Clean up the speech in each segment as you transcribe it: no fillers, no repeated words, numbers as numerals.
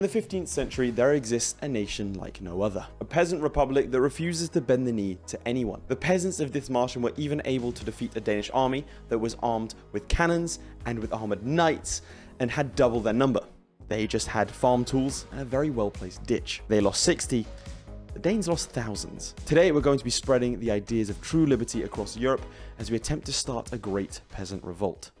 In the 15th century, there exists a nation like no other. A peasant republic that refuses to bend the knee to anyone. The peasants of Dithmarschen were even able to defeat a Danish army that was armed with cannons and with armored knights and had double their number. They just had farm tools and a very well-placed ditch. They lost 60, the Danes lost thousands. Today, we're going to be spreading the ideas of true liberty across Europe as we attempt to start a great peasant revolt.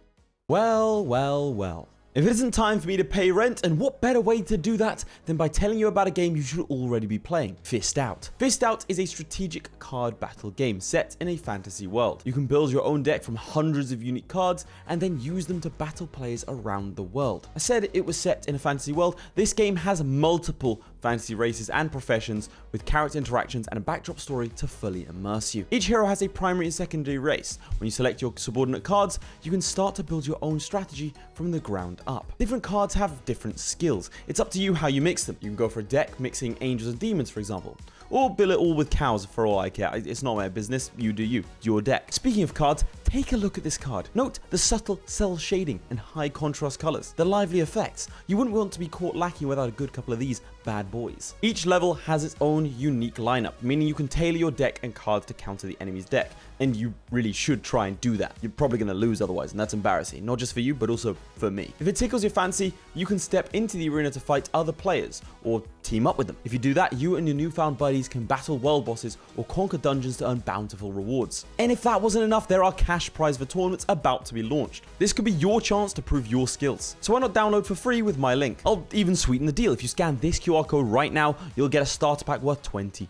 Well. If it isn't time for me to pay rent, and what better way to do that than by telling you about a game you should already be playing, Fist Out. Fist Out is a strategic card battle game set in a fantasy world. You can build your own deck from hundreds of unique cards and then use them to battle players around the world. I said it was set in a fantasy world. This game has multiple fantasy races and professions with character interactions and a backdrop story to fully immerse you. Each hero has a primary and secondary race. When you select your subordinate cards, you can start to build your own strategy from the ground up. Different cards have different skills. It's up to you how you mix them. You can go for a deck mixing angels and demons, for example, or bill it all with cows for all I care. It's not my business. You do you. Your deck. Speaking of cards, take a look at this card. Note the subtle cell shading and high contrast colors, the lively effects. You wouldn't want to be caught lacking without a good couple of these bad boys. Each level has its own unique lineup, meaning you can tailor your deck and cards to counter the enemy's deck. And you really should try and do that. You're probably going to lose otherwise, and that's embarrassing. Not just for you, but also for me. If it tickles your fancy, you can step into the arena to fight other players, or team up with them. If you do that, you and your newfound buddies can battle world bosses or conquer dungeons to earn bountiful rewards. And if that wasn't enough, there are cash prize for tournaments about to be launched. This could be your chance to prove your skills. So why not download for free with my link? I'll even sweeten the deal. If you scan this QR code right now, you'll get a starter pack worth $20.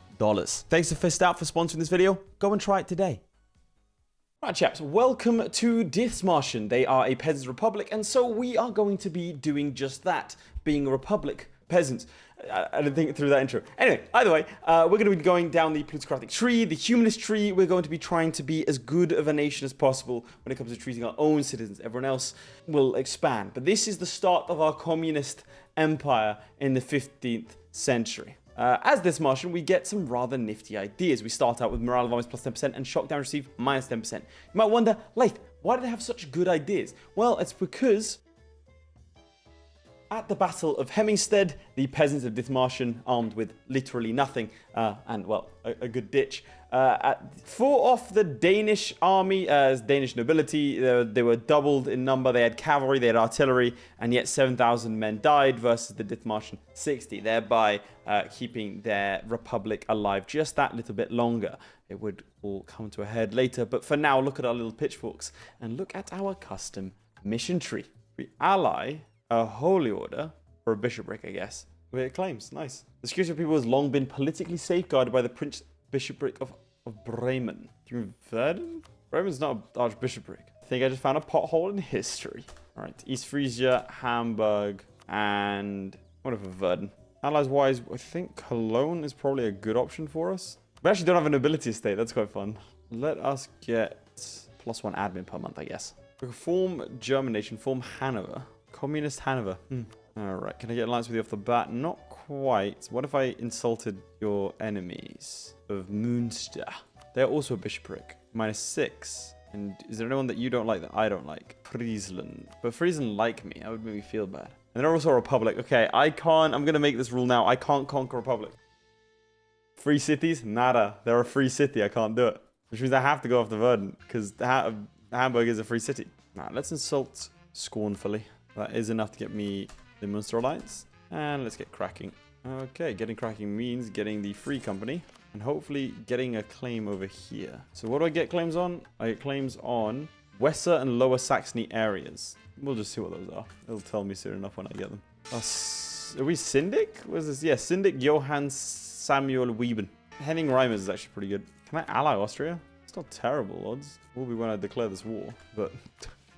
Thanks to Fist Out for sponsoring this video. Go and try it today. Right, chaps, welcome to Dithmarschen. They are a peasants' republic, and so we are going to be doing just that, being a republic, peasants. I didn't think through that intro. Anyway, either way, we're going to be going down the plutocratic tree, the humanist tree. We're going to be trying to be as good of a nation as possible when it comes to treating our own citizens. Everyone else will expand. But this is the start of our communist empire in the 15th century. As Dithmarschen, we get some rather nifty ideas. We start out with morale of armies plus 10% and shock damage received minus 10%. You might wonder, Laith, why do they have such good ideas? Well, it's because at the Battle of Hemmingstead, the peasants of Dithmarschen, armed with literally nothing, and, well, a good ditch, fought off the Danish army as Danish nobility. They were doubled in number. They had cavalry, they had artillery, and yet 7,000 men died versus the Dithmarschen 60, thereby keeping their republic alive just that little bit longer. It would all come to a head later, but for now, look at our little pitchforks and look at our custom mission tree. We ally a holy order, or a bishopric, I guess, with it claims. Nice. The security of people has long been politically safeguarded by the Prince Bishopric of Bremen. Do you mean Verden? Bremen's not an archbishopric. I think I just found a pothole in history. All right, East Frisia, Hamburg, and what if Verden? Allies-wise, I think Cologne is probably a good option for us. We actually don't have a nobility estate. That's quite fun. Let us get +1 admin per month, I guess. We can form German nation, form Hanover. Communist Hanover. All right, can I get alliance with you off the bat? Not quite. What if I insulted your enemies of Münster? They're also a bishopric. -6. And is there anyone that you don't like that I don't like? Friesland. But Friesland like me. That would make me feel bad. And they're also a republic. Okay, I'm going to make this rule now. I can't conquer a republic. Free cities? Nada. They're a free city. I can't do it. Which means I have to go off the Verden, because Hamburg is a free city. Now, let's insult scornfully. That is enough to get me the Munster Alliance. And let's get cracking. Okay, getting cracking means getting the free company. And hopefully getting a claim over here. So what do I get claims on? I get claims on Wesser and Lower Saxony areas. We'll just see what those are. It'll tell me soon enough when I get them. Are we Syndic? What is this? Yeah, Syndic Johann Samuel Wieben. Henning Reimers is actually pretty good. Can I ally Austria? It's not terrible odds. Will be when I declare this war, but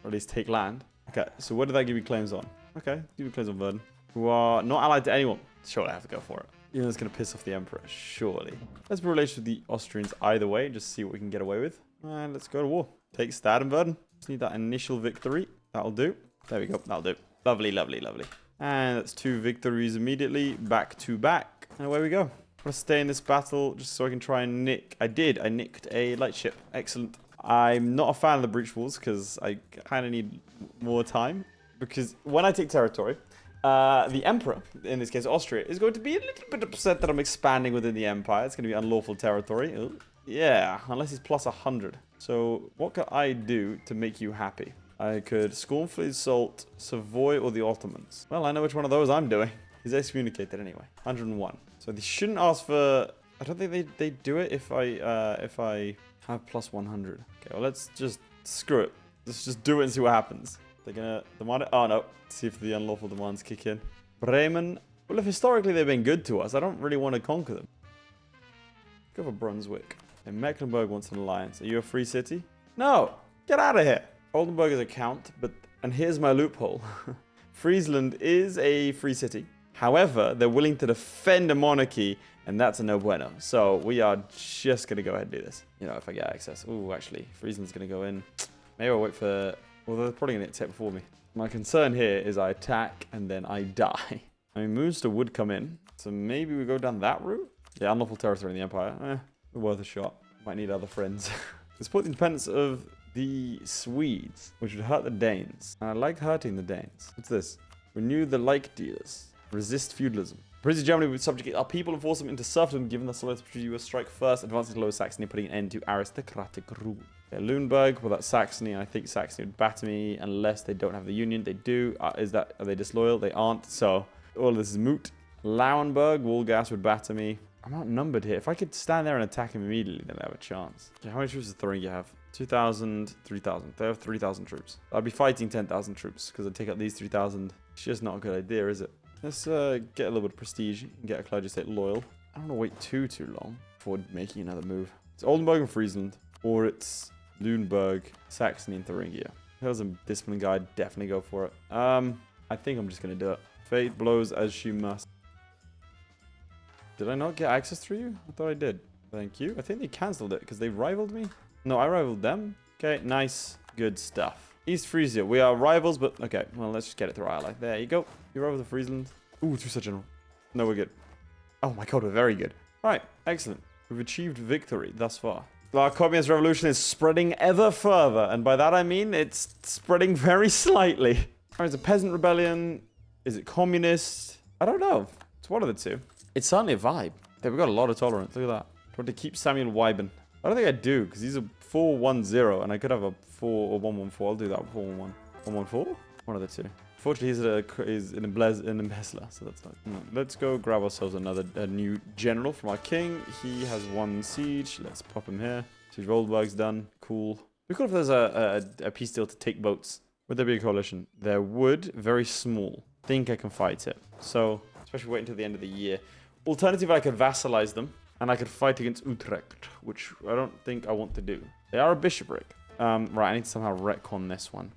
or at least take land. Okay, so what did that give you claims on? Okay, give you claims on Verden. Who are not allied to anyone. Surely I have to go for it. Even though it's going to piss off the Emperor, surely. Let's be related with the Austrians either way, just see what we can get away with. And let's go to war. Take Stad and Verden. Just need that initial victory. That'll do. There we go. That'll do. Lovely, lovely, lovely. And that's 2 victories immediately, back to back. And away we go. I'm going to stay in this battle just so I can try and nick. I nicked a light ship. Excellent. I'm not a fan of the breach walls because I kind of need more time. Because when I take territory, the Emperor, in this case Austria, is going to be a little bit upset that I'm expanding within the Empire. It's going to be unlawful territory. Ooh. Yeah, unless he's plus 100. So what could I do to make you happy? I could scornfully insult Savoy or the Ottomans. Well, I know which one of those I'm doing. He's excommunicated anyway. 101. So they shouldn't ask for... I don't think they do it if I have plus 100. Okay, well, let's just screw it. Let's just do it and see what happens. They're gonna demand it. Oh, no. See if the unlawful demands kick in. Bremen. Well, if historically they've been good to us, I don't really want to conquer them. Go for Brunswick. And Mecklenburg wants an alliance. Are you a free city? No. Get out of here. Oldenburg is a count, and here's my loophole. Friesland is a free city. However, they're willing to defend a monarchy, and that's a no bueno. So we are just going to go ahead and do this. You know, if I get access. Ooh, actually, Friesland's going to go in. Maybe I'll wait for... Well, they're probably going to hit before me. My concern here is I attack, and then I die. I mean, Munster would come in. So maybe we go down that route? Yeah, unlawful territory in the Empire. Worth a shot. Might need other friends. Support the independence of the Swedes, which would hurt the Danes. And I like hurting the Danes. What's this? Renew the like dealers. Resist feudalism. Prince of Germany would subjugate our people and force them into serfdom, given the Laith you strike first, advancing to Lower Saxony, putting an end to aristocratic rule. Yeah, Lüneburg, well, that's Saxony. I think Saxony would batter me unless they don't have the union. They do. Are they disloyal? They aren't. So all of this is moot. Lauenburg, Wolgast would batter me. I'm outnumbered here. If I could stand there and attack him immediately, then I have a chance. Okay, how many troops does Thuringia have? 2,000, 3,000. They have 3,000 troops. I'd be fighting 10,000 troops because I'd take out these 3,000. It's just not a good idea, is it? Let's get a little bit of prestige and get a clergy state loyal. I don't want to wait too long before making another move. It's Oldenburg and Friesland, or it's Lüneburg, Saxony, and Thuringia. If there was a discipline guide, definitely go for it. I think I'm just going to do it. Fate blows as she must. Did I not get access through you? I thought I did. Thank you. I think they cancelled it because they rivaled me. No, I rivaled them. Okay, nice. Good stuff. East Frisia. We are rivals, but okay. Well, let's just get it through our ally. There you go. You rival the Friesland. Ooh, through such general. No, we're good. Oh my god, we're very good. Right, excellent. We've achieved victory thus far. Our communist revolution is spreading ever further, and by that I mean it's spreading very slightly. Alright, it's a peasant rebellion. Is it communist? I don't know. It's one of the two. It's certainly a vibe. Yeah, we've got a lot of tolerance. Look at that. I want to keep Samuel Wyben. I don't think I do, because he's a 410, and I could have a 4 or 114. I'll do that. 411. 114? One of the two. Fortunately, he's in embezzler, so that's not... No. Let's go grab ourselves a new general from our king. He has 1 siege. Let's pop him here. Siege Roldberg's done. Cool. It'd be cool if there's a peace deal to take boats. Would there be a coalition? There would. Very small. Think I can fight it. So, especially wait until the end of the year. Alternatively, I could vassalize them, and I could fight against Utrecht, which I don't think I want to do. They are a bishopric. Right, I need to somehow retcon this one.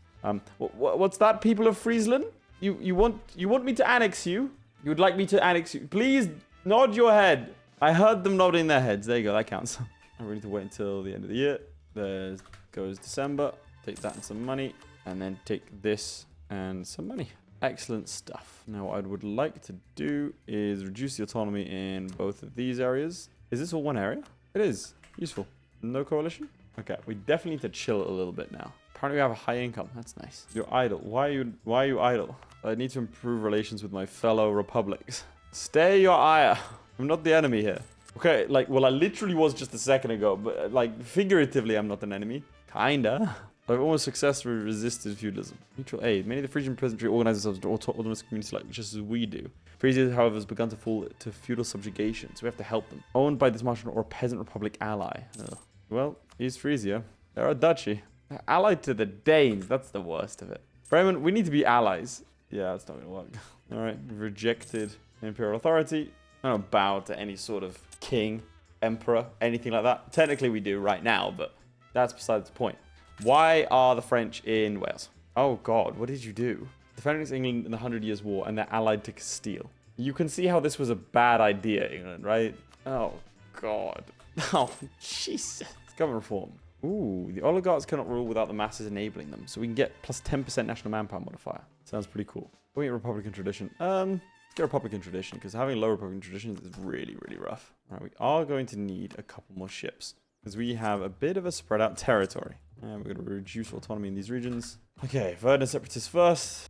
What's that, people of Friesland? You want me to annex you? You would like me to annex you? Please nod your head. I heard them nodding their heads. There you go, that counts. I really need to wait until the end of the year. There goes December. Take that and some money, and then take this and some money. Excellent stuff. Now, what I would like to do is reduce the autonomy in both of these areas. Is this all one area? It is. Useful. No coalition? Okay, we definitely need to chill a little bit now. Apparently we have a high income. That's nice. You're idle. Why are you idle? I need to improve relations with my fellow republics. Stay your ire. I'm not the enemy here. Okay, like, well, I literally was just a second ago, but, like, figuratively, I'm not an enemy. Kinda. I've almost successfully resisted feudalism. Mutual aid. Many of the Frisian peasantry organize themselves into autonomous communities like just as we do. Frisia, however, has begun to fall to feudal subjugation, so we have to help them. Owned by this martial or peasant republic ally. Ugh. Well, East Frisia. They're a duchy. They're allied to the Danes. That's the worst of it. Bremen, we need to be allies. Yeah, that's not going to work. All right. We've rejected imperial authority. I don't bow to any sort of king, emperor, anything like that. Technically, we do right now, but that's besides the point. Why are the French in Wales? Oh, God. What did you do? Defending against England in the 100 Years' War, and they're allied to Castile. You can see how this was a bad idea, England, right? Oh, God. Oh, Jesus. Government reform. Ooh, the oligarchs cannot rule without the masses enabling them. So we can get plus 10% national manpower modifier. Sounds pretty cool. We get Republican tradition. Let's get Republican tradition, because having low Republican traditions is really, really rough. All right, we are going to need a couple more ships, because we have a bit of a spread out territory. And we're going to reduce autonomy in these regions. Okay, Verdun separatists first.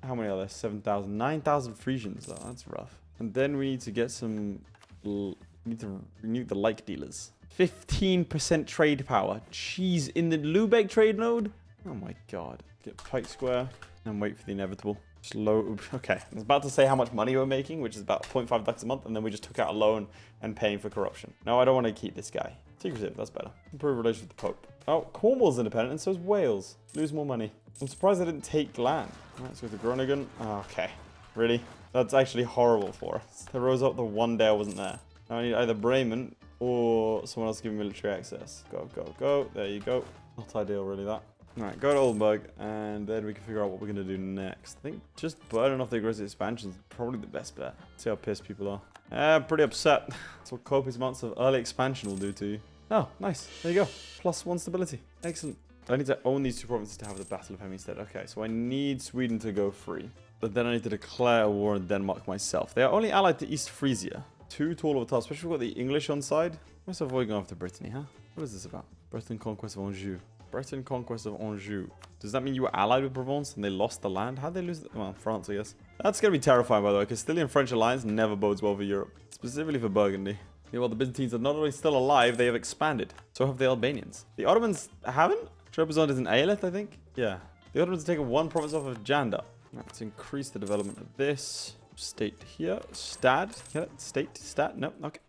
How many are there? 7,000. 9,000 Frisians, though. That's rough. And then we need to get some... We need to renew the like dealers. 15% trade power. Jeez, in the Lübeck trade node? Oh my god. Get Pike Square and wait for the inevitable. Slow. Okay, I was about to say how much money we're making, which is about 0.5 ducats a month, and then we just took out a loan and paying for corruption. No, I don't want to keep this guy. Secretive, that's better. Improve relations with the Pope. Oh, Cornwall's independent, and so is Wales. Lose more money. I'm surprised I didn't take land. All right, let's go to Groningen. Oh, okay. Really? That's actually horrible for us. They rose up the one day I wasn't there. Now I need either Bremen or someone else giving military access. Go, go, go. There you go. Not ideal, really, that. Alright, go to Oldenburg, and then we can figure out what we're going to do next. I think just burning off the aggressive expansion is probably the best bet. See how pissed people are. Pretty upset. That's what copious amounts of early expansion will do to you. Oh, nice. There you go. +1 stability. Excellent. I need to own these two provinces to have the Battle of Hemingstead. Okay, so I need Sweden to go free. But then I need to declare a war on Denmark myself. They are only allied to East Frisia. Too tall of a task, especially with the English on side. Let's avoid going after Brittany, huh? What is this about? Breton conquest of Anjou. Breton conquest of Anjou. Does that mean you were allied with Provence and they lost the land? How'd they lose it? Well, France, I guess. That's going to be terrifying, by the way. Castilian-French alliance never bodes well for Europe. Specifically for Burgundy. Yeah, well, the Byzantines are not only still alive, they have expanded. So have the Albanians. The Ottomans haven't? Trebizond is in Aelith, I think? Yeah. The Ottomans have taken one province off of Janda. Let's increase the development of this. State here. Stad. Yeah, state. Stat. No. Okay.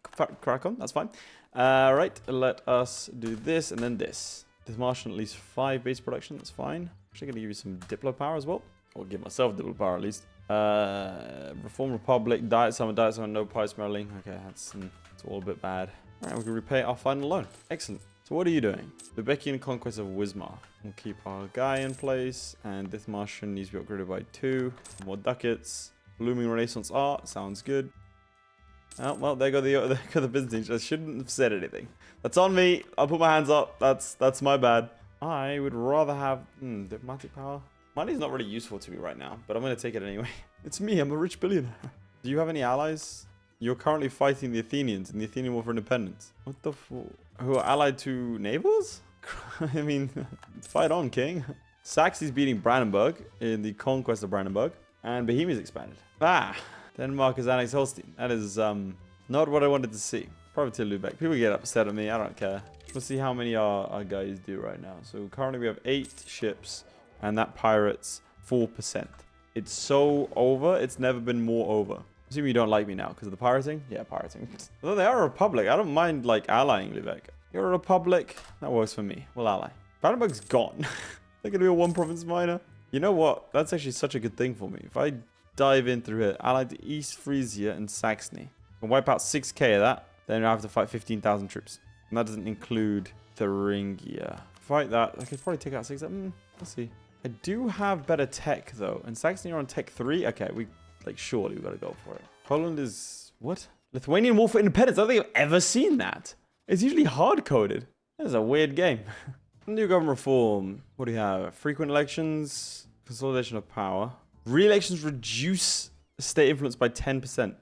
Crack on. That's fine. Right. Let us do this and then this. This Martian at least 5 base production. That's fine. Actually going to give you some Diplo power as well. Or give myself Diplo power at least. Reform Republic. Diet Summer. No price Merling. Okay. That's all a bit bad. Alright. We can repay our final loan. Excellent. So what are you doing? The Beckian conquest of Wismar. We'll keep our guy in place. And this Martian needs to be upgraded by 2. More ducats. Blooming Renaissance art. Sounds good. Oh, well, there go the Byzantines. I shouldn't have said anything. That's on me. I'll put my hands up. That's my bad. I would rather have diplomatic power. Money's not really useful to me right now, but I'm going to take it anyway. It's me. I'm a rich billionaire. Do you have any allies? You're currently fighting the Athenians in the Athenian War for Independence. What the fuck? Who are allied to Naples? I mean, fight on, king. Saxony's beating Brandenburg in the conquest of Brandenburg. And Bohemia's expanded. Ah! Denmark has annexed Holstein. That is not what I wanted to see. Probably to Lübeck. People get upset at me. I don't care. Let's see how many our guys do right now. So currently we have 8 ships. And that pirates 4%. It's so over. It's never been more over. Assume you don't like me now because of the pirating? Yeah, pirating. Although they are a republic, I don't mind like allying Lübeck. You're a republic. That works for me. We'll ally. Brandenburg's gone. They're going to be a 1 province minor. You know what? That's actually such a good thing for me. If I dive in through here, allied to East Frisia and Saxony, and wipe out 6k of that, then I have to fight 15,000 troops. And that doesn't include Thuringia. Fight that. I could probably take out 6. Let's see. I do have better tech though. And Saxony are on tech 3. Okay, surely we gotta go for it. Poland is what? Lithuanian War for Independence. I don't think I've ever seen that. It's usually hard coded. That is a weird game. New government reform. What do you have? Frequent elections, consolidation of power. Re-elections reduce state influence by 10%.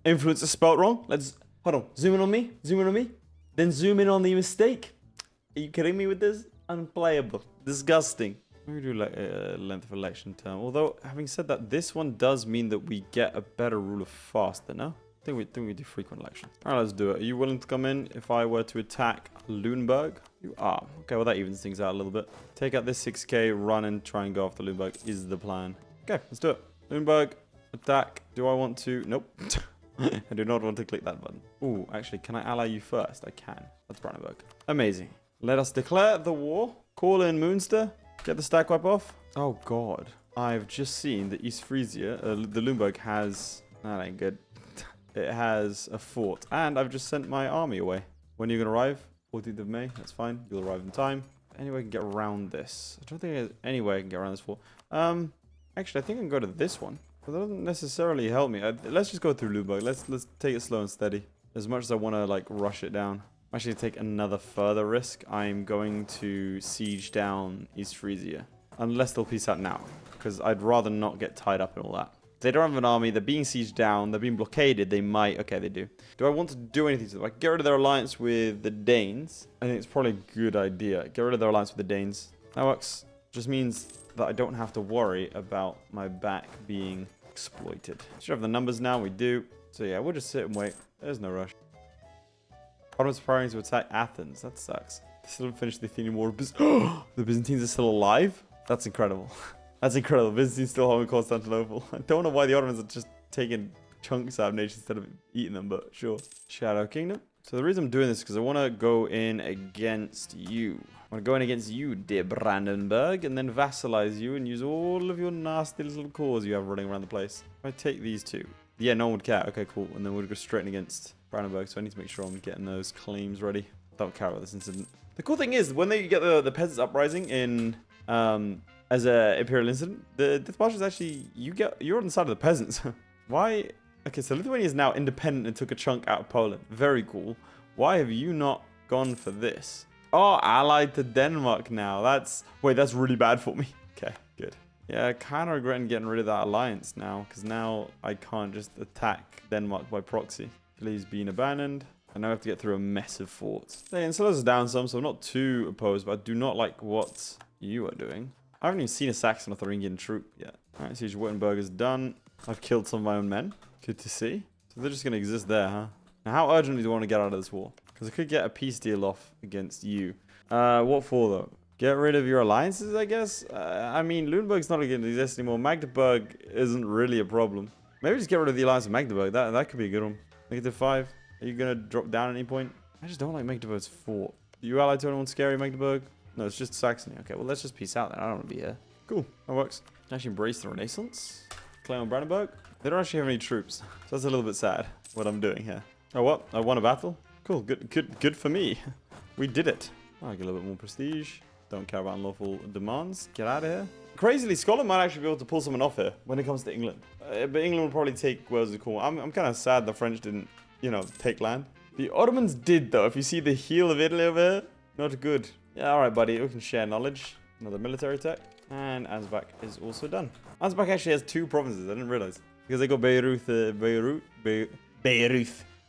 Influence is spelt wrong. Let's hold on. Zoom in on me. Zoom in on me. Then zoom in on the mistake. Are you kidding me with this? Unplayable. Disgusting. Maybe do like a length of election term. Although, having said that, this one does mean that we get a better rule of faster, no? I think we do frequent election. All right, let's do it. Are you willing to come in if I were to attack Lüneburg? You are. Okay, well, that evens things out a little bit. Take out this 6k, run and try and go after Lüneburg is the plan. Okay, let's do it. Lüneburg, attack. Do I want to? Nope. I do not want to click that button. Ooh, actually, can I ally you first? I can. That's Brandenburg. Amazing. Let us declare the war. Call in Münster. Get the stack wipe off. Oh, God. I've just seen that East Frisia, the Lüneburg has... That ain't good. It has a fort. And I've just sent my army away. When are you going to arrive? 14th of May. That's fine. You'll arrive in time. Any way I can get around this? I don't think there's any way I can get around this fort. Actually, I think I can go to this one. But that doesn't necessarily help me. Let's just go through Lüneburg. Let's take it slow and steady. As much as I want to, like, rush it down. I'm actually take another further risk. I'm going to siege down East Frisia. Unless they'll peace out now. Because I'd rather not get tied up in all that. They don't have an army. They're being sieged down. They're being blockaded. They might. Okay, they do. Do I want to do anything to them? Like, get rid of their alliance with the Danes. I think it's probably a good idea. Get rid of their alliance with the Danes. That works. Just means that I don't have to worry about my back being exploited. Should have the numbers now. We do. So yeah, we'll just sit and wait. There's no rush. Ottomans preparing to attack Athens. That sucks. They still haven't finished the Athenian war. The Byzantines are still alive? That's incredible. That's incredible. Byzantines still holding Constantinople. I don't know why the Ottomans are just taking chunks out of nations instead of eating them, but sure. Shadow Kingdom. So the reason I'm doing this is because I want to go in against you. I want to go in against you, dear Brandenburg, and then vassalize you and use all of your nasty little cores you have running around the place. If I take these two. Yeah, no one would care. Okay, cool. And then we'll go straight in against Brandenburg, so I need to make sure I'm getting those claims ready. Don't care about this incident. The cool thing is, when they get the peasants uprising in as a imperial incident, the death march is actually you're on the side of the peasants. Why? Okay, so Lithuania is now independent and took a chunk out of Poland. Very cool. Why have you not gone for this? Oh, allied to Denmark now. That's really bad for me. Okay, good. Yeah, kind of regretting getting rid of that alliance now, because now I can't just attack Denmark by proxy. Please being abandoned. I now have to get through a mess of forts. Hey, and slows us down some, so I'm not too opposed, but I do not like what you are doing. I haven't even seen a Saxon or Thuringian troop yet. Alright, Siege of Wittenberg is done. I've killed some of my own men. Good to see. So they're just going to exist there, huh? Now, how urgently do I want to get out of this war? Because I could get a peace deal off against you. What for, though? Get rid of your alliances, I guess? I mean, Lüneburg's not going to exist anymore. Magdeburg isn't really a problem. Maybe just get rid of the alliance of Magdeburg. That could be a good one. -5. Are you going to drop down at any point? I just don't like Magdeburg's fort. Are you allied to anyone scary, Magdeburg? No, it's just Saxony. Okay, well, let's just peace out then. I don't want to be here. Cool. That works. Actually embrace the Renaissance. Claim on Brandenburg. They don't actually have any troops. So that's a little bit sad, what I'm doing here. Oh, what? I won a battle? Cool. Good for me. We did it. I get a little bit more prestige. Don't care about unlawful demands. Get out of here. Crazily, Scotland might actually be able to pull someone off here when it comes to England. But England will probably take Wales and Cornwall. I'm kind of sad the French didn't, you know, take land. The Ottomans did, though. If you see the heel of Italy over here, not good. Yeah, all right, buddy. We can share knowledge. Another military tech. And Ansbach is also done. Ansbach actually has 2 provinces. I didn't realize. Because they got Beirut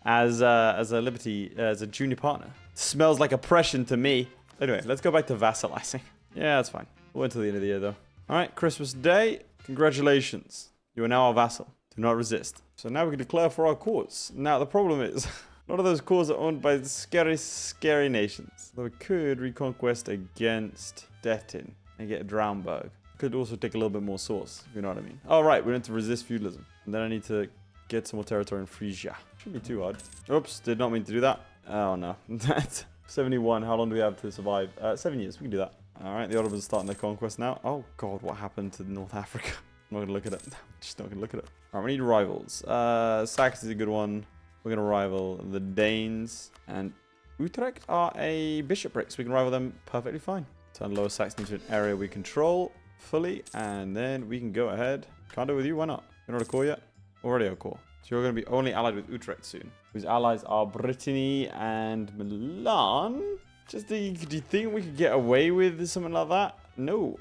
as a liberty, as a junior partner. Smells like oppression to me. Anyway, let's go back to vassalizing. Yeah, that's fine. We'll wait until the end of the year, though. All right, Christmas Day. Congratulations. You are now our vassal. Do not resist. So now we can declare for our cause. Now, the problem is, a lot of those cores are owned by scary, scary nations. Though we could reconquest against Stettin and get Draumberg. Could also take a little bit more source, if you know what I mean. All right, we need to resist feudalism. And then I need to get some more territory in Frisia. Shouldn't be too hard. Oops, did not mean to do that. Oh, no. That's 71. How long do we have to survive? 7 years. We can do that. All right, the Ottomans are starting their conquest now. Oh, God, what happened to North Africa? I'm not going to look at it. I'm just not going to look at it. All right, we need rivals. Saxony is a good one. We're going to rival the Danes. And Utrecht are a bishopric, so we can rival them perfectly fine. Turn Lower Saxony into an area we control fully. And then we can go ahead. Can't do it with you. Why not? You're not a core yet? Already a core. So you're going to be only allied with Utrecht soon. Whose allies are Brittany and Milan. Just do you think we could get away with something like that? No.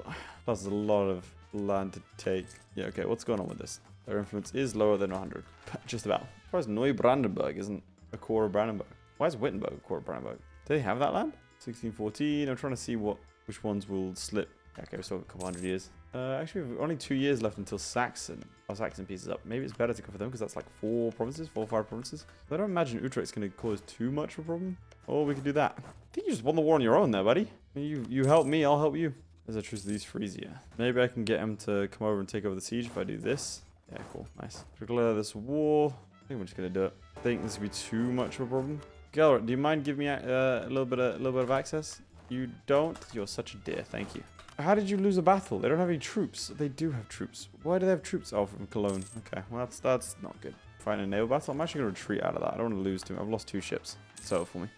That's a lot of land to take. Yeah, okay. What's going on with this? Their influence is lower than 100. Just about. As far as Neubrandenburg isn't a core of Brandenburg. Why is Wittenberg a core of Brandenburg? Do they have that land? 1614. I'm trying to see which ones will slip. Okay, we've still got a couple hundred years. Actually, we've only 2 years left until Saxon. Our Saxon piece is up. Maybe it's better to go for them because that's like 4 provinces, 4 or 5 provinces. But I don't imagine Utrecht's going to cause too much of a problem. Or we could do that. I think you just won the war on your own there, buddy. You help me, I'll help you. There's a truce with these Frisia. Maybe I can get him to come over and take over the siege if I do this. Yeah, cool. Nice. Declare this war. I think we're just going to do it. I think this would be too much of a problem. Gelrat, do you mind giving me a little bit of access? You don't? You're such a dear. Thank you. How did you lose a battle? They don't have any troops. They do have troops. Why do they have troops? Oh, from Cologne. Okay, well, that's not good. Fighting a naval battle? I'm actually going to retreat out of that. I don't want to lose too. I've lost 2 ships. It's over for me.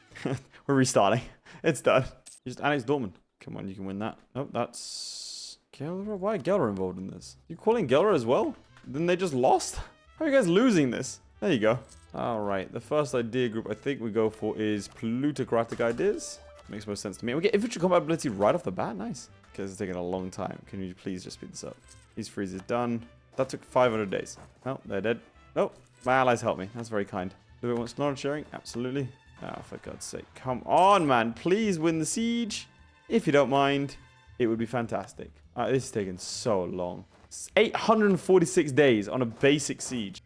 We're restarting. It's done. You just annex Dortmund. Come on, you can win that. Nope, that's... Gelra? Why Gelra involved in this? You calling Gelra as well? Then they just lost? How are you guys losing this? There you go. All right, the first idea group I think we go for is plutocratic ideas. Makes most sense to me. We get infantry combat ability right off the bat. Nice. Because it's taking a long time. Can you please just speed this up? These freezes done. That took 500 days. Oh, they're dead. Oh, my allies helped me. That's very kind. Do we want knowledge sharing? Absolutely. Oh, for God's sake. Come on, man. Please win the siege. If you don't mind. it would be fantastic. This is taking so long. 846 days on a basic siege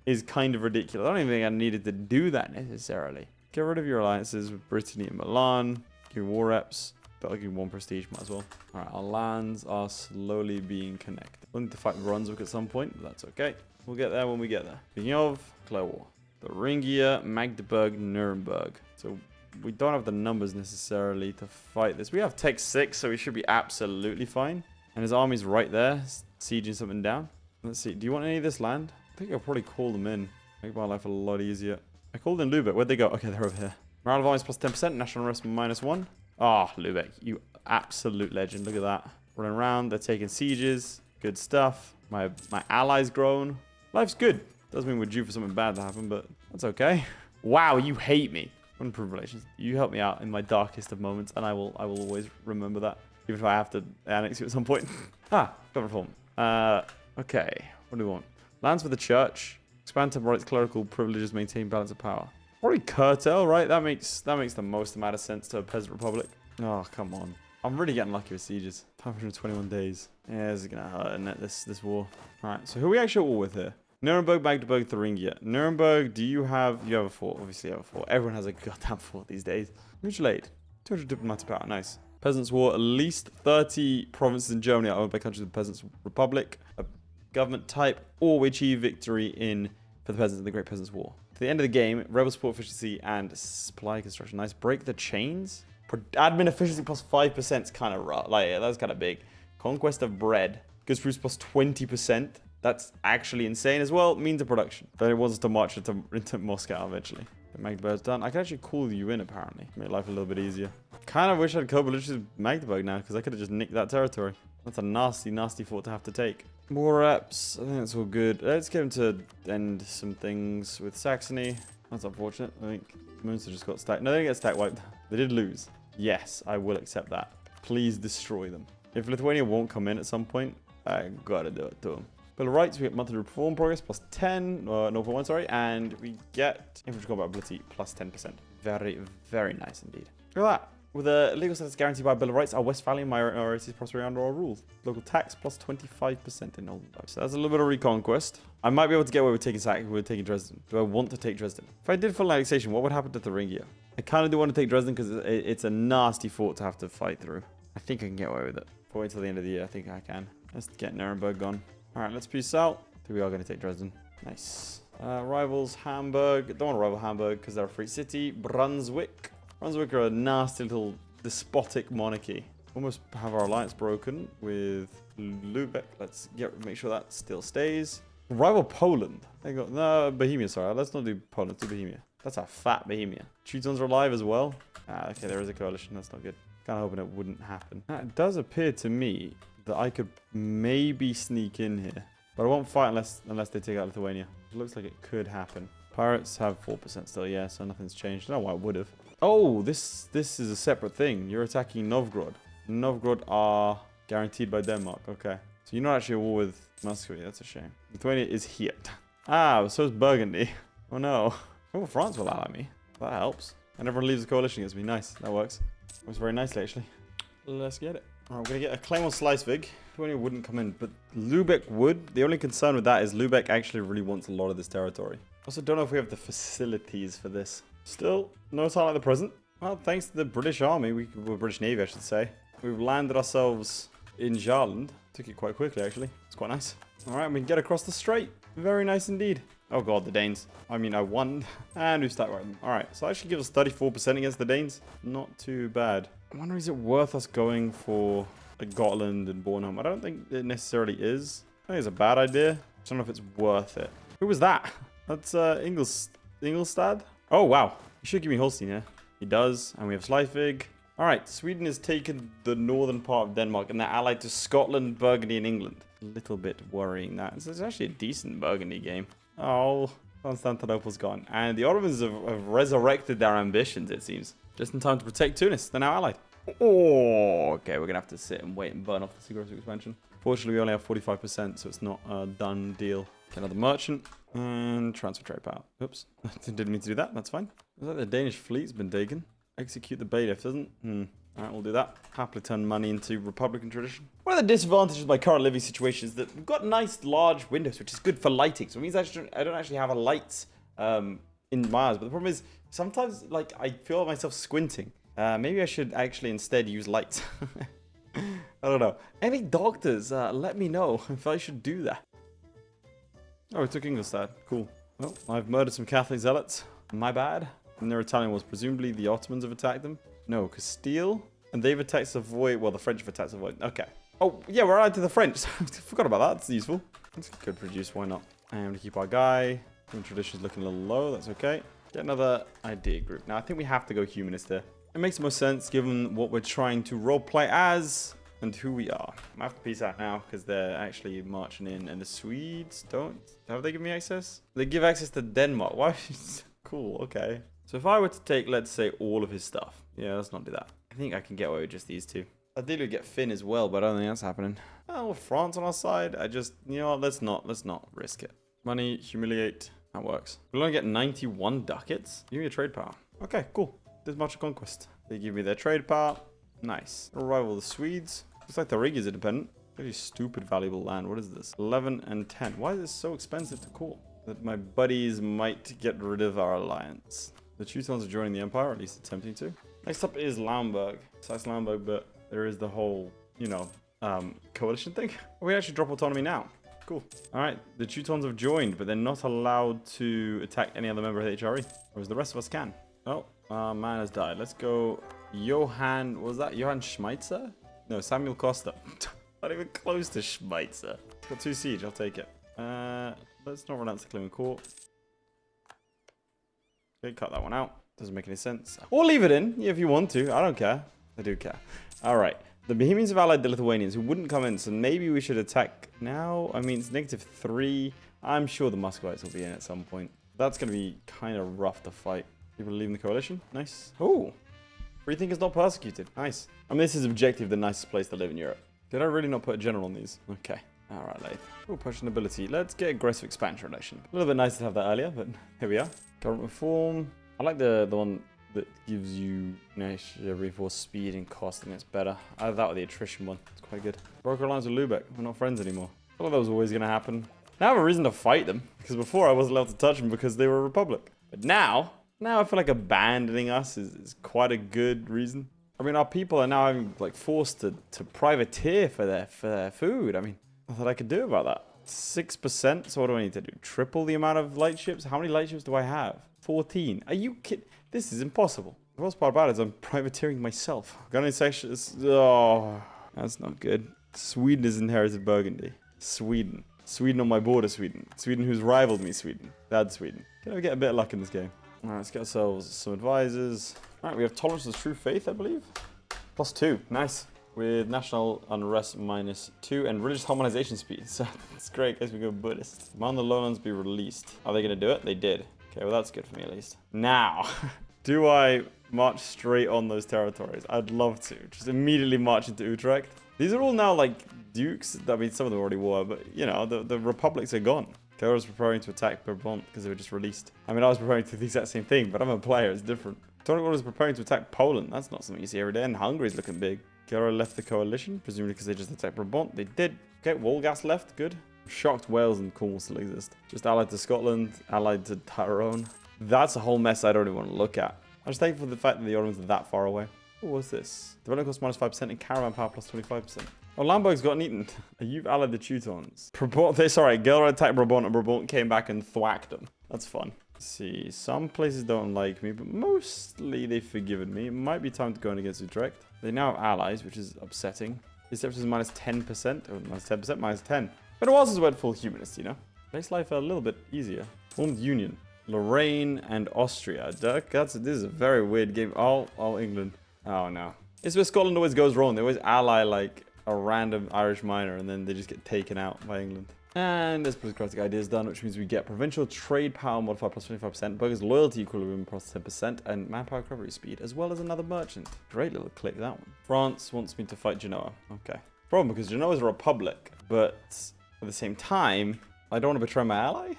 is kind of ridiculous. I don't even think I needed to do that necessarily. Get rid of your alliances with Brittany and Milan. Give war reps. But I'll give you 1 prestige, might as well. Alright, our lands are slowly being connected. We'll need to fight Brunswick at some point, but that's okay. We'll get there when we get there. Speaking of, Clare War. Thuringia, Magdeburg, Nuremberg. So we don't have the numbers necessarily to fight this. We have Tech 6, so we should be absolutely fine. And his army's right there, sieging something down. Let's see, do you want any of this land? I think I'll probably call them in. Make my life a lot easier. I called in Lubeck. Where'd they go? Okay, they're over here. Morale of armies plus 10%. National unrest -1. Ah, Lubeck, you absolute legend. Look at that. Running around. They're taking sieges. Good stuff. My allies grown. Life's good. Does mean we're due for something bad to happen, but that's okay. Wow, you hate me. Unproved relations. You help me out in my darkest of moments, and I will always remember that. Even if I have to annex you at some point. Government reform. Okay. What do we want? Lands for the church. Expand temporal rights, clerical privileges, maintain balance of power. Probably curtail, right? That makes the most amount of sense to a peasant republic. Oh, come on. I'm really getting lucky with sieges. 521 days. Yeah, this is gonna hurt, isn't it? This war. Alright, so who are we actually at war with here? Nuremberg, Magdeburg, Thuringia. Nuremberg, you have a fort. Obviously you have a fort. Everyone has a goddamn fort these days. Mutual aid. 200 diplomatic power. Nice. Peasants' War. At least 30 provinces in Germany are owned by countries of the Peasants' Republic. A government type, or we achieve victory for the peasants in the Great Peasants' War. To the end of the game, rebel support efficiency and supply construction. Nice. Break the chains. Admin efficiency plus 5% is kind of rough. Like, yeah, that's kind of big. Conquest of bread. Goods produced plus 20%. That's actually insane as well. Means of production. Then it wants us to march into Moscow eventually. Magdeburg's done. I can actually call you in, apparently. Make life a little bit easier. Kind of wish I'd co-belligerence with Magdeburg now, because I could have just nicked that territory. That's a nasty, nasty fort to have to take. More reps. I think that's all good. Let's get him to end some things with Saxony. That's unfortunate. I think Munster just got stacked. No, they didn't get stack wiped. They did lose. Yes, I will accept that. Please destroy them. If Lithuania won't come in at some point, I gotta do it to them. Bill of Rights, we get monthly reform progress plus 10, 0.1, sorry, and we get infantry combat ability plus 10%. Very, very nice indeed. Look at that. With a legal status guaranteed by Bill of Rights, our Westphalian minorities prosper under our rules. Local tax plus 25% in all. So that's a little bit of reconquest. I might be able to get away with taking Dresden. Do I want to take Dresden? If I did full annexation, what would happen to Thuringia? I kind of do want to take Dresden because it's a nasty fort to have to fight through. I think I can get away with it. If I wait until the end of the year, I think I can. Let's get Nuremberg gone. Alright, let's peace out. I think we are going to take Dresden. Nice. Rivals, Hamburg. Don't want to rival Hamburg because they're a free city. Brunswick. Brunswick are a nasty little despotic monarchy. Almost have our alliance broken with Lubeck. Let's make sure that still stays. Rival Poland. They got no Bohemia. Sorry, let's not do Poland. Let's do Bohemia. That's a fat Bohemia. Teutons are alive as well. Okay, there is a coalition. That's not good. Kind of hoping it wouldn't happen. It does appear to me that I could maybe sneak in here, but I won't fight unless they take out Lithuania. It looks like it could happen. Pirates have 4% still, yeah, so nothing's changed. I don't know why it would have. Oh, this is a separate thing. You're attacking Novgorod. Novgorod are guaranteed by Denmark. Okay, so you're not actually at war with Muscovy. That's a shame. Lithuania is here. Ah, so is Burgundy. Oh no. Oh, France will ally me. That helps. And everyone leaves the coalition against me. Nice, that works. Works very nicely actually. Let's get it. Alright, we're going to get a claim on Schleswig. Lithuania wouldn't come in, but Lubeck would. The only concern with that is Lubeck actually really wants a lot of this territory. Also, don't know if we have the facilities for this. Still, no time like the present. Well, thanks to the British Army, well, British Navy, I should say. We've landed ourselves in Jarland. Took it quite quickly, actually. It's quite nice. Alright, we can get across the strait. Very nice indeed. Oh god, the Danes. I mean, I won. And we've started them. Alright, so that actually gives us 34% against the Danes. Not too bad. I wonder, is it worth us going for like Gotland and Bornholm? I don't think it necessarily is. I think it's a bad idea. I don't know if it's worth it. Who was that? That's Ingolstadt? Oh, wow. He should give me Holstein here. He does. And we have Schleswig. Alright, Sweden has taken the northern part of Denmark and they're allied to Scotland, Burgundy, and England. A little bit worrying that. It's actually a decent Burgundy game. Oh, Constantinople's gone. And the Ottomans have resurrected their ambitions, it seems. Just in time to protect Tunis. They're now allied. Oh, okay. We're going to have to sit and wait and burn off the Sigurd expansion. Fortunately, we only have 45%, so it's not a done deal. Get another merchant and transfer trade power. Oops. Didn't mean to do that. That's fine. Looks like the Danish fleet's been taken. Execute the bailiff, doesn't? All right, we'll do that. Happily turn money into Republican tradition. One of the disadvantages of my current living situation is that we've got nice large windows, which is good for lighting. So it means I don't actually have a light in my eyes. But the problem is sometimes like I feel myself squinting. Maybe I should actually instead use lights. I don't know. Any doctors, let me know if I should do that. Oh, we took Ingolstadt. Cool. Well, I've murdered some Catholic zealots. My bad. And their Italian wars. Presumably the Ottomans have attacked them. No, Castile. And they've attacked Savoy. Well, the French have attacked Savoy. Okay. Oh, yeah, we're allied to the French. I forgot about that. That's useful. That's good produce. Why not? And to keep our guy. Tradition's looking a little low. That's okay. Get another idea group. Now, I think we have to go humanist here. It makes more sense given what we're trying to roleplay as and who we are. I have to peace out now because they're actually marching in and the Swedes don't. Have they given me access? They give access to Denmark. Why? Cool. Okay. So if I were to take, let's say, all of his stuff. Yeah, let's not do that. I think I can get away with just these two. Ideally, get Finn as well, but I don't think that's happening. Oh, with France on our side. You know what? Let's not risk it. Money, humiliate. That works. We'll only get 91 ducats. Give me a trade power. Okay, cool. There's much conquest. They give me their trade power. Nice. I'll rival the Swedes. Looks like the Rig is independent. Very stupid valuable land. What is this? 11 and 10. Why is this so expensive to call? That my buddies might get rid of our alliance. The Teutons are joining the Empire, at least attempting to. Next up is Lauenburg. Besides Lauenburg, but there is the whole, you know, coalition thing. We actually drop autonomy now. Cool. All right, the Teutons have joined, but they're not allowed to attack any other member of the HRE, whereas the rest of us can. Oh, man has died. Let's go Johann, what was that? Johann Schmeitzer? No, Samuel Costa. Not even close to Schmeitzer. It's got 2 siege, I'll take it. Let's not renounce the Clement Court. Okay, cut that one out. Doesn't make any sense. Or leave it in if you want to. I don't care. I do care. All right. The Bohemians have allied the Lithuanians who wouldn't come in, so maybe we should attack now. I mean, it's -3. I'm sure the Muscovites will be in at some point. That's going to be kind of rough to fight. People leaving the coalition. Nice. Oh. Freethinkers not persecuted. Nice. I mean, this is objective the nicest place to live in Europe. Did I really not put a general on these? Okay. All right, Laith. Oh, Prussian ability. Let's get aggressive expansion relation. A little bit nice to have that earlier, but here we are. Government reform. I like the one that gives you reinforced speed and cost, and it's better. I have that with the attrition one. It's quite good. Broker alliance with Lubeck. We're not friends anymore. I thought that was always going to happen. Now I have a reason to fight them, because before I wasn't allowed to touch them because they were a republic. But now I feel like abandoning us is quite a good reason. I mean, our people are now like forced to privateer for their food. I mean, nothing I could do about that. 6%. So what do I need to do? Triple the amount of light ships? How many light ships do I have? 14. Are you kidding? This is impossible. The worst part about it is I'm privateering myself. Gun sections. Oh, that's not good. Sweden has inherited Burgundy. Sweden on my border, Sweden who's rivaled me, That's Sweden. Can I get a bit of luck in this game? All right, let's get ourselves some advisors. All right, we have tolerance of true faith, I believe. +2. Nice. With national unrest -2 and religious harmonization speed. So it's great because we go Buddhist. Command the lowlands be released. Are they going to do it? They did. Okay, well, that's good for me at least. Now, do I march straight on those territories? I'd love to. Just immediately march into Utrecht. These are all now like dukes. I mean, some of them already were, but you know, the republics are gone. Okay, I was preparing to attack Brabant because they were just released. I mean, I was preparing to do the exact same thing, but I'm a player. It's different. Tony was preparing to attack Poland. That's not something you see every day. And Hungary's looking big. Gera left the coalition, presumably because they just attacked Brabant. They did. Okay, Wolgast left. Good. I'm shocked Wales and Cornwall still exist. Just allied to Scotland, allied to Tyrone. That's a whole mess I don't even want to look at. I'm just thankful for the fact that the Ottomans are that far away. Oh, what's this? Development cost -5% and caravan power +25%. Oh, Lamberg's gotten eaten. You've allied the Teutons. Brabant, sorry, Gera attacked Brabant and Brabant came back and thwacked them. That's fun. Let's see, some places don't like me, but mostly they've forgiven me. It might be time to go in against Utrecht. They now have allies, which is upsetting. Reception is -10%, or -10%, -10. But it was as went full humanist, you know? Makes life a little bit easier. Formed union. Lorraine and Austria. Dirk, this is a very weird game. Oh, England. Oh, no. It's where Scotland always goes wrong. They always ally, like, a random Irish minor, and then they just get taken out by England. And there's political ideas done, which means we get provincial trade power modified +25%, burghers loyalty equilibrium +10%, and manpower recovery speed, as well as another merchant. Great little click, that one. France wants me to fight Genoa. Okay. Problem, because Genoa is a republic, but at the same time, I don't want to betray my ally.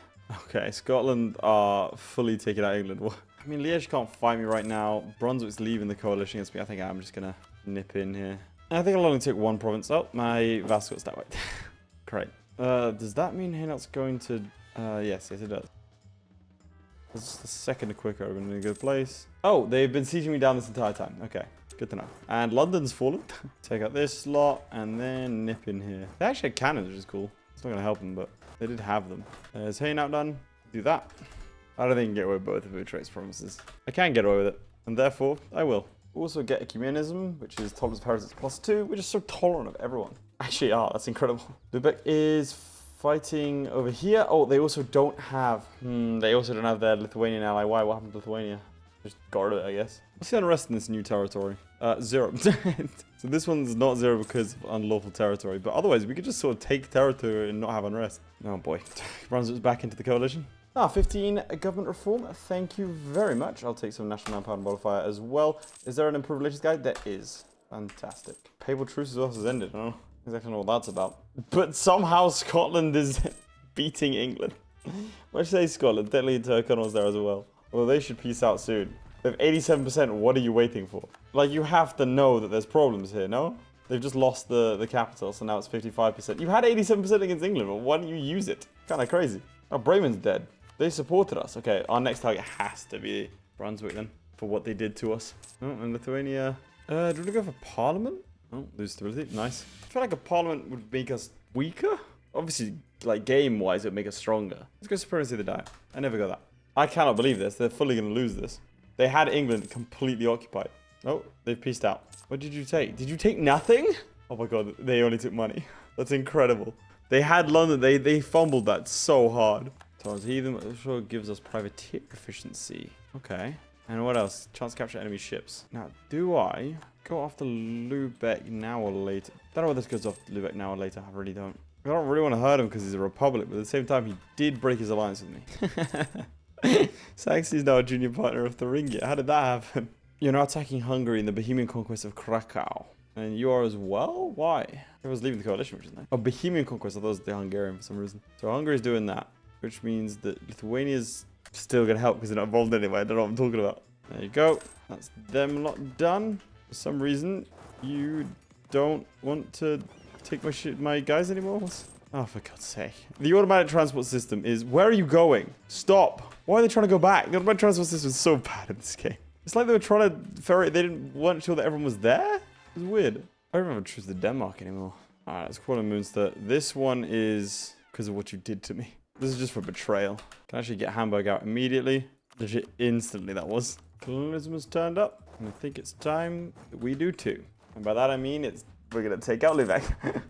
Okay, Scotland are fully taking out England. I mean, Liège can't fight me right now. Brunswick's leaving the coalition against me. I think I'm just going to nip in here. I think I'll only take one province. Oh, my vassal goes that way. Great. Does that mean Hainaut's going to... yes, it does. Just a second quicker. I've been in a good place. Oh, they've been sieging me down this entire time. Okay, good to know. And London's fallen. Take out this slot and then nip in here. They actually had cannons, which is cool. It's not going to help them, but they did have them. Is Hainaut done? Do that. I don't think I can get away with both of Utrate's promises. I can get away with it, and therefore I will. Also get ecumenism, which is tolerance of heretics +2, which is so tolerant of everyone. Actually, that's incredible. Lubeck is fighting over here. Oh, they also don't have... they also don't have their Lithuanian ally. Why? What happened to Lithuania? Just got rid of it, I guess. What's the unrest in this new territory? 0. So this one's not 0 because of unlawful territory. But otherwise, we could just sort of take territory and not have unrest. Oh boy. Brunswick's back into the coalition. 15 government reform. Thank you very much. I'll take some national manpower and modifier as well. Is there an improved religious guide? There is. Fantastic. Papal truce as well has ended. I don't know exactly what that's about. But somehow Scotland is beating England. Why should I say Scotland? Technically Tyrconnell's there as well. Well, they should peace out soon. They have 87%. What are you waiting for? Like, you have to know that there's problems here, no? They've just lost the capital, so now it's 55%. You had 87% against England, but why don't you use it? Kind of crazy. Oh, Bremen's dead. They supported us. Okay, our next target has to be Brunswick then, for what they did to us. Oh, and Lithuania. Do you want to go for Parliament? Oh, lose stability. Nice. I feel like a Parliament would make us weaker. Obviously, like, game-wise, it would make us stronger. Let's go Supremacy of the Diet. I never got that. I cannot believe this. They're fully going to lose this. They had England completely occupied. Oh, they've peaced out. What did you take? Did you take nothing? Oh my god, they only took money. That's incredible. They had London. They fumbled that so hard. Towards Heathen, it sure gives us privateer proficiency. Okay. And what else? Chance to capture enemy ships. Now, do I go after Lubeck now or later? I don't know whether this goes off Lubeck now or later. I really don't. I don't really want to hurt him because he's a republic, but at the same time, he did break his alliance with me. Saxony's now a junior partner of Thuringia. How did that happen? You're now attacking Hungary in the Bohemian conquest of Krakow. And you are as well? Why? Everyone's leaving the coalition, which is nice. Oh, Bohemian conquest. I thought it was the Hungarian for some reason. So Hungary's doing that, which means that Lithuania's still going to help because they're not involved anyway. I don't know what I'm talking about. There you go. That's them lot done. For some reason, you don't want to take my guys anymore? Oh, for God's sake. The automatic transport system is... Where are you going? Stop. Why are they trying to go back? The automatic transport system is so bad in this game. It's like they were trying to ferry... They weren't sure that everyone was there? It was weird. I don't remember choose the Denmark anymore. Alright, let's call him Moonster. This one is because of what you did to me. This is just for betrayal. Can actually get Hamburg out immediately. Legit instantly, that was. Colonialism has turned up. And I think it's time that we do too. And by that I mean we're going to take out Lubeck.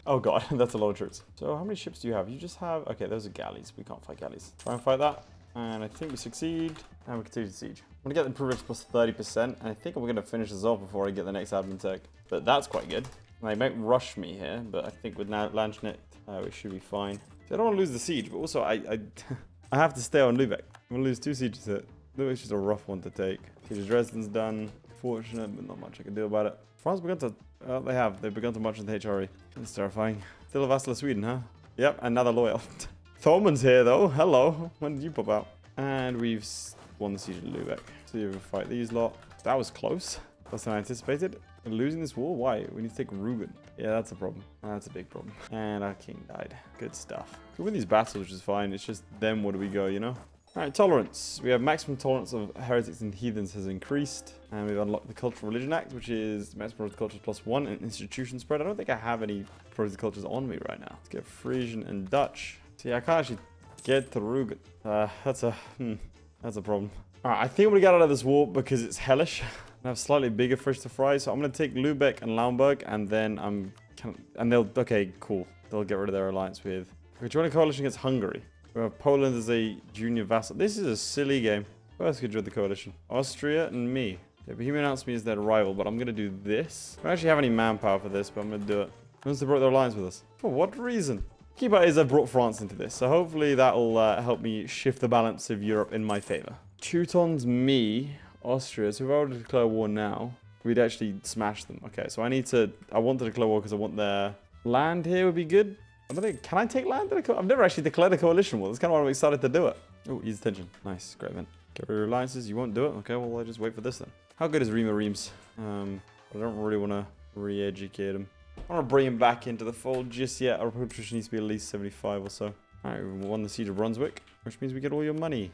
Oh god, that's a lot of troops. So how many ships do you have? You just have... Okay, those are galleys. We can't fight galleys. Try and fight that. And I think we succeed. And we continue to siege. I'm going to get the improved plus 30%. And I think I'm going to finish this off before I get the next admin tech. But that's quite good. They might rush me here. But I think with now Landschnitt, we should be fine. So I don't want to lose the siege. But also, I have to stay on Lubeck. I'm going to lose 2 sieges here. Lubeck's just a rough one to take. Siege of Dresden's done. Fortunate, but not much I can do about it. France begun to... They've begun to march in the HRE. That's terrifying. Still a vassal of Sweden, huh? Yep, another loyal. Thormund's here, though. Hello. When did you pop out? And we've won the siege of Lubeck. So you fight these lot. That was close. Less than I anticipated. We're losing this war? Why? We need to take Rugen. Yeah, that's a problem. That's a big problem. And our king died. Good stuff. We win these battles, which is fine. It's just then where do we go, you know? Alright, tolerance. We have maximum tolerance of heretics and heathens has increased. And we've unlocked the Cultural Religion Act, which is maximum cultures +1 and institution spread. I don't think I have any protestant cultures on me right now. Let's get Frisian and Dutch. See, I can't actually get to Rugen. That's a problem. Alright, I think I'm going to get out of this war because it's hellish. I have slightly bigger fish to fry. So I'm going to take Lubeck and Lauenburg. And then okay, cool. They'll get rid of their alliance with... We're joining a coalition against Hungary. We have Poland as a junior vassal. This is a silly game. Who else could join the coalition? Austria and me. Yeah, Bohemia announced me as their rival, but I'm going to do this. I don't actually have any manpower for this, but I'm going to do it. Who wants to break their alliance with us? For what reason? Key part is I brought France into this, so hopefully that'll help me shift the balance of Europe in my favor. Teutons, me, Austria. So if I were to declare war now, we'd actually smash them. Okay, so I want to declare war because I want their land here would be good. I don't think, can I take land? I've never actually declared a coalition war. That's kind of why I'm excited to do it. Oh, ease tension. Nice, great event. Get rid of alliances. You won't do it? Okay, well, I'll just wait for this then. How good is Rima Reims? I don't really want to re-educate him. I don't want to bring him back into the fold just yet. Our attrition needs to be at least 75 or so. Alright, we won the Siege of Brunswick, which means we get all your money.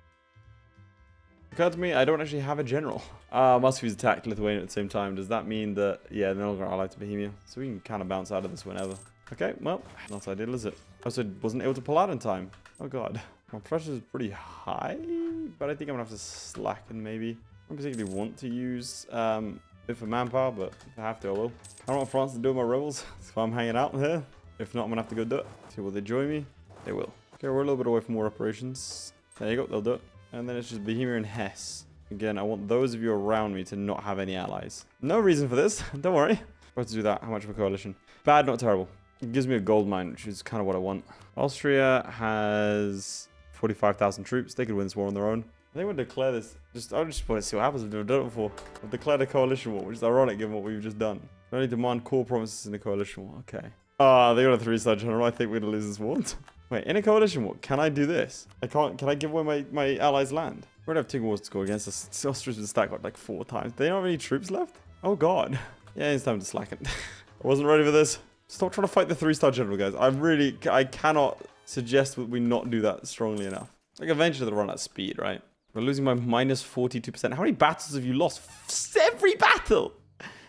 Occurred to me, I don't actually have a general. Muscovy's attacked Lithuania at the same time. Does that mean that, yeah, they're not going to ally to Bohemia? So we can kind of bounce out of this whenever. Okay, well, not ideal, is it? I also wasn't able to pull out in time. Oh, God. My pressure is pretty high, but I think I'm going to have to slacken, maybe. I don't particularly want to use a bit for manpower, but if I have to, I will. I don't want France to do my rebels, so I'm hanging out here. If not, I'm going to have to go do it. See, will they join me? They will. Okay, we're a little bit away from war operations. There you go, they'll do it. And then it's just Bohemia and Hesse. Again, I want those of you around me to not have any allies. No reason for this. Don't worry. About to do that. How much of a coalition? Bad, not terrible. It gives me a gold mine, which is kind of what I want. Austria has 45,000 troops. They could win this war on their own. I think we'll declare this. I just want to see what happens. We've never done it before. We've declared a coalition war, which is ironic given what we've just done. We only demand core promises in a coalition war. Okay. They got a 3-star general. I think we're going to lose this war. Wait, in a coalition war, can I do this? I can't. Can I give away my allies' land? We're going to have 2 wars to go against us. Austria's been stacked like 4 times. They don't have any troops left? Oh, God. Yeah, it's time to slacken. I wasn't ready for this. Stop trying to fight the 3-star general, guys. I cannot suggest that we not do that strongly enough. Like, eventually they'll run out of speed, right? We're losing by minus 42%. How many battles have you lost? Every battle!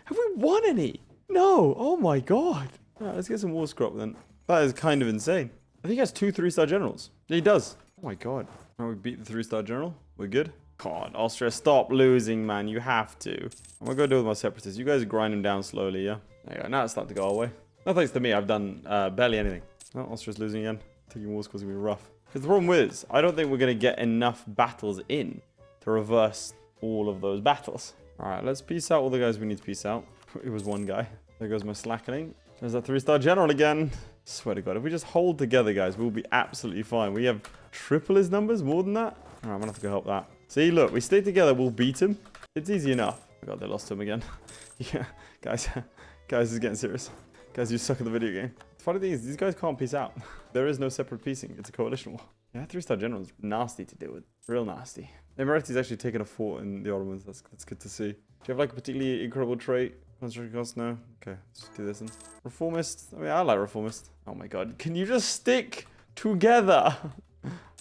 Have we won any? No. Oh, my God. All right, let's get some war scrap then. That is kind of insane. I think he has 2 3-star generals. Yeah, he does. Oh, my God. Oh, we beat the 3-star general. We're good. God, Austria, stop losing, man. You have to. I'm going to go do it with my separatists. You guys grind them down slowly, yeah? There you go. Now it's starting to go away. No thanks to me. I've done barely anything. Oh, Austria's losing again. Taking war scores is going to be rough. Because the problem is, I don't think we're going to get enough battles in to reverse all of those battles. All right, let's peace out all the guys we need to peace out. It was one guy. There goes my slackening. There's that 3-star general again. Swear to God, if we just hold together, guys, we'll be absolutely fine. We have triple his numbers, more than that. All right, I'm going to have to go help that. See, look, we stay together, we'll beat him. It's easy enough. Oh, God, they lost to him again. Yeah, guys, this is getting serious. Guys, you suck at the video game. The funny thing is, these guys can't peace out. There is no separate peacing. It's a coalition war. Yeah, 3-star general is nasty to deal with. Real nasty. Emirati's actually taken a fort in the Ottomans. That's good to see. Do you have like a particularly incredible trait? Construction cost? No? Okay, let's do this then. Reformist? I mean, I like reformist. Oh my God. Can you just stick together?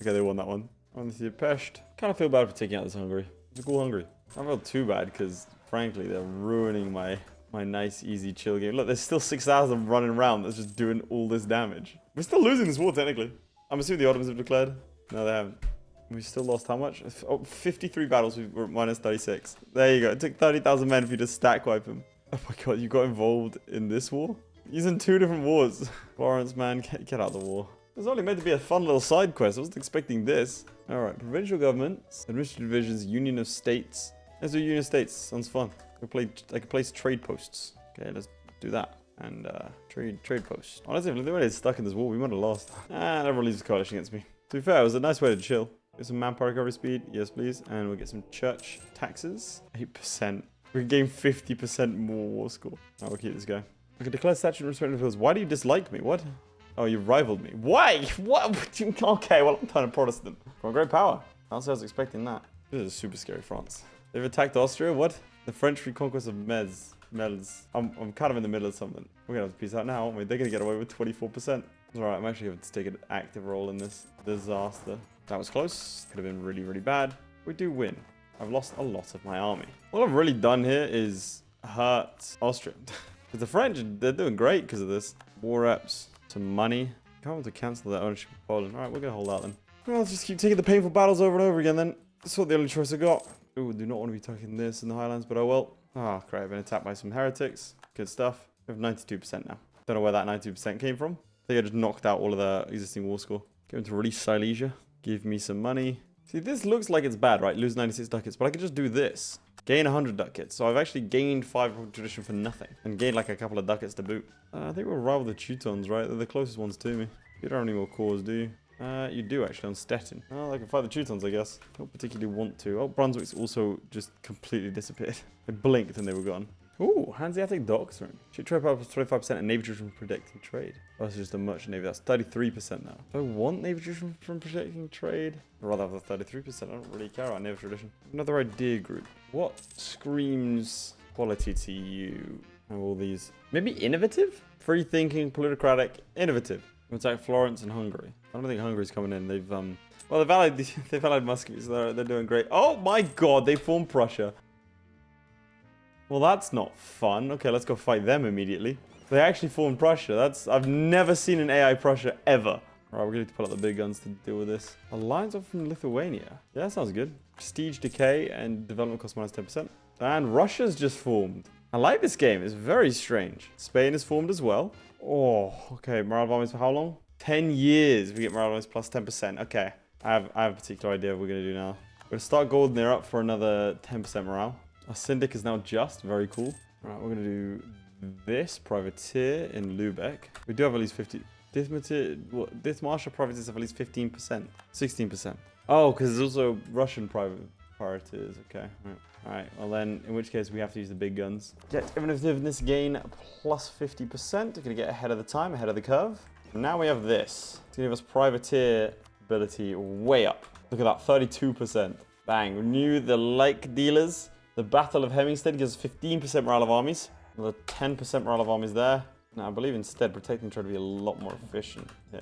Okay, they won that one. On the Pest. Kind of feel bad for taking out this Hungary. It's all Hungary. I don't feel too bad because, frankly, they're ruining my nice, easy, chill game. Look, there's still 6,000 running around that's just doing all this damage. We're still losing this war, technically. I'm assuming the Ottomans have declared. No, they haven't. We still lost how much? Oh, 53 battles. We were minus 36. There you go. It took 30,000 men for you to stack wipe him. Oh my God, you got involved in this war? He's in 2 different wars. Florence, man, get out of the war. It was only meant to be a fun little side quest. I wasn't expecting this. All right, provincial governments, administrative divisions, union of states. Let's do union of states. Sounds fun. I can place trade posts. Okay, let's do that. And trade posts. Honestly, if they were stuck in this war, we might have lost. And everyone leaves the coalition against me. To be fair, it was a nice way to chill. Get some manpower recovery speed. Yes, please. And we'll get some church taxes. 8%. We can gain 50% more war score. Alright, we'll keep this guy. I can declare statute in respect of hills. Why do you dislike me? What? Oh, you rivaled me. Why? What? Okay, well, I'm kind of Protestant. From great power. Honestly, I was expecting that. This is super scary, France. They've attacked Austria. What? The French reconquest of Metz. I'm kind of in the middle of something. We're going to have to peace out now, aren't we? They're going to get away with 24%. Alright, I'm actually going to take an active role in this disaster. That was close. Could have been really, really bad. We do win. I've lost a lot of my army. What I've really done here is hurt Austria. Because the French, they're doing great because of this. War reps, some money. Can't want to cancel that ownership of Poland. Alright, we're going to hold out then. Well, let's just keep taking the painful battles over and over again then. That's what the only choice I got. Ooh, do not want to be taking this in the Highlands, but oh well. Ah, great. I've been attacked by some heretics. Good stuff. We have 92% now. Don't know where that 92% came from. I think I just knocked out all of the existing war score. Going to release Silesia. Give me some money. See, this looks like it's bad, right? Lose 96 ducats, but I could just do this. Gain 100 ducats. So I've actually gained 5 tradition for nothing. And gained like a couple of ducats to boot. I think we'll rival the Teutons, right? They're the closest ones to me. You don't have any more cores, do you? You do actually on Stettin. Oh, I can fight the Teutons, I guess. Don't particularly want to. Oh, Brunswick's also just completely disappeared. They blinked and they were gone. Ooh, Hanseatic Doctrine. Ship trade power plus 25% and Navy tradition from predicting trade. Oh, that's just a merchant navy. That's 33% now. Do I want Navy tradition from predicting trade? I'd rather have the 33%. I don't really care about Navy tradition. Another idea group. What screams Quality to you. All these. Maybe innovative? Free thinking, politicratic, innovative. It's like Florence and Hungary. I don't think Hungary's coming in. They've, well, they've allied Muscovies, so they're doing great. Oh my god, they formed Prussia. Well, that's not fun. Okay, let's go fight them immediately. They actually formed Prussia. I've never seen an AI Prussia ever. All right, we're going to pull out the big guns to deal with this. Alliance off from Lithuania. Yeah, that sounds good. Prestige decay and development cost minus 10%. And Russia's just formed. I like this game. It's very strange. Spain is formed as well. Oh, okay. Morale of armies for how long? 10 years. We get morale of armies plus 10%. Okay. I have a particular idea of what we're going to do now. We're going to start gold near up for another 10% morale. Our syndic is now just. Very cool. All right, we're going to do this privateer in Lubeck. We do have at least 50. This martial privateers have at least 15%. 16%. Oh, because there's also Russian privateers. Okay. All right. Well, then, in which case, we have to use the big guns. Get innovativeness gain plus 50%. We're going to get ahead of the time, ahead of the curve. And now we have this. It's going to give us privateer ability way up. Look at that, 32%. Bang. Renew the like dealers. The Battle of Hemmingstead gives us 15% morale of armies. Another 10% morale of armies there. Now, I believe instead, protecting try to be a lot more efficient. Yeah.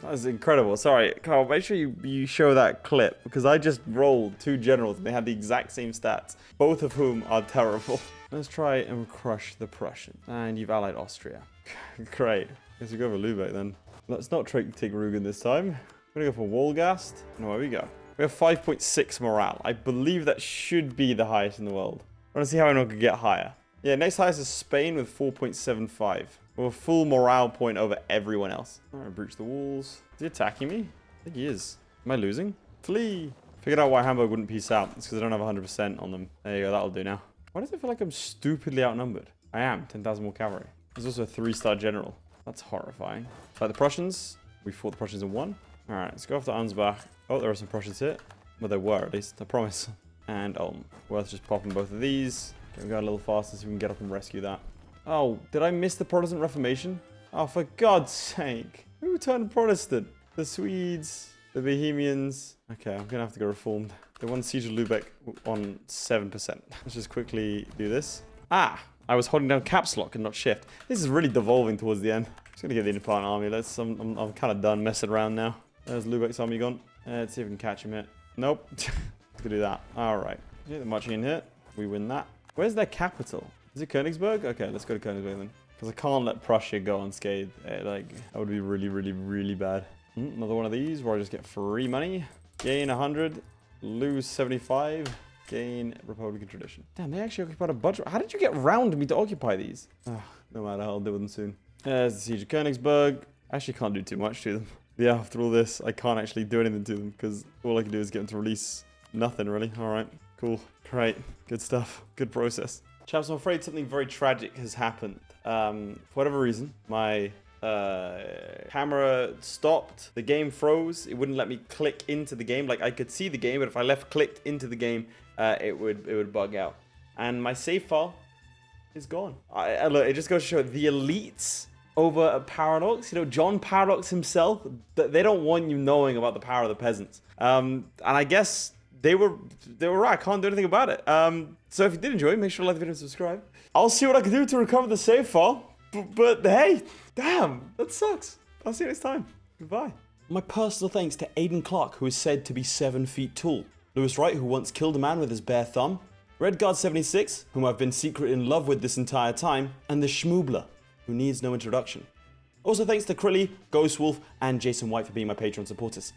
That was incredible. Sorry, Carl, make sure you show that clip, because I just rolled 2 generals and they had the exact same stats, both of whom are terrible. Let's try and crush the Prussians. And you've allied Austria. Great. Guess we go over Lubeck then. Let's not take Rugen this time. We're going to go for Wolgast. And away we go. We have 5.6 morale. I believe that should be the highest in the world. I want to see how anyone could get higher. Yeah, next highest is Spain with 4.75. We're a full morale point over everyone else. Alright, breach the walls. Is he attacking me? I think he is. Am I losing? Flee! Figured out why Hamburg wouldn't peace out. It's because I don't have 100% on them. There you go, that'll do now. Why does it feel like I'm stupidly outnumbered? I am. 10,000 more cavalry. There's also a 3-star general. That's horrifying. Like the Prussians. We fought the Prussians in 1. Alright, let's go after Ansbach. Oh, there are some Prussians here. Well, there were at least. I promise. And Ulm. Worth just popping both of these. Okay, we go a little faster so we can get up and rescue that. Oh, did I miss the Protestant Reformation? Oh, for God's sake. Who turned Protestant? The Swedes, the Bohemians. Okay, I'm gonna have to go reformed. They won Siege of Lubeck on 7%. Let's just quickly do this. Ah, I was holding down caps lock and not shift. This is really devolving towards the end. I'm just gonna get the Independent Army. I'm kind of done messing around now. There's Lubeck's army gone. Let's see if we can catch him here. Nope. Let's go do that. All right. Okay, they're marching in here. We win that. Where's their capital? Is it Königsberg? Okay, let's go to Königsberg then. Because I can't let Prussia go unscathed. Like, that would be really, really, really bad. Another one of these where I just get free money. Gain 100. Lose 75. Gain Republican tradition. Damn, they actually occupied a budget. How did you get round me to occupy these? Oh, no matter, I'll deal with them soon. There's the Siege of Königsberg. I actually can't do too much to them. Yeah, after all this, I can't actually do anything to them because all I can do is get them to release nothing, really. All right, cool. Great. Good stuff. Good process. Chaps, I'm afraid something very tragic has happened. For whatever reason, my camera stopped. The game froze. It wouldn't let me click into the game. Like, I could see the game, but if I clicked into the game, it would bug out. And my save file is gone. Look, it just goes to show the elites over a Paradox. You know, John Paradox himself, they don't want you knowing about the power of the peasants. And I guess they were right. I can't do anything about it. So if you did enjoy, make sure to like the video and subscribe. I'll see what I can do to recover the save file. But hey, damn, that sucks. I'll see you next time. Goodbye. My personal thanks to Aiden Clark, who is said to be 7 feet tall. Lewis Wright, who once killed a man with his bare thumb. Redguard76, whom I've been secretly in love with this entire time. And the Schmoobler, who needs no introduction. Also thanks to Crilly, Ghostwolf, and Jason White for being my Patreon supporters.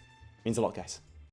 Means a lot, guys.